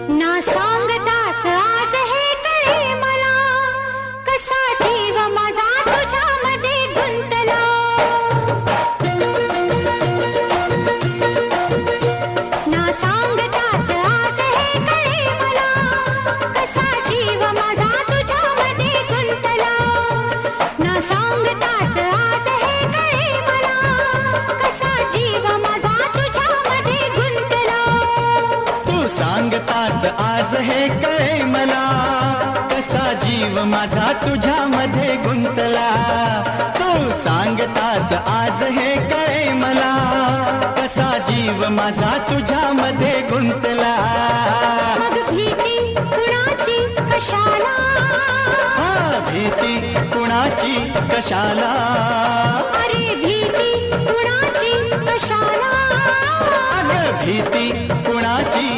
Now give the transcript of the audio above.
ना सांगताच आज हे कळे मला, कसा जीव माझा तुझ्यामध्ये गुंतला. ना सांगताच आज हे कळे मला, कसा जीव माझा तुझ्यामध्ये गुंतला. ना सांगताच आज हे कळे मला, कसा जीव माझा तुझ्यामध्ये गुंतला. तू सांगताच आज हे कळे मला, कसा जीव माझा तुझ्यामध्ये गुंतला. तू सांगताच आज हे कळे मला, कसा जीव माझा तुझ्यामध्ये गुंतला. मग भीती कुणाची कशाला, भीती कुणाची कशाला. अरे भीती कुणाची कशाला. अगं भीती कुणाची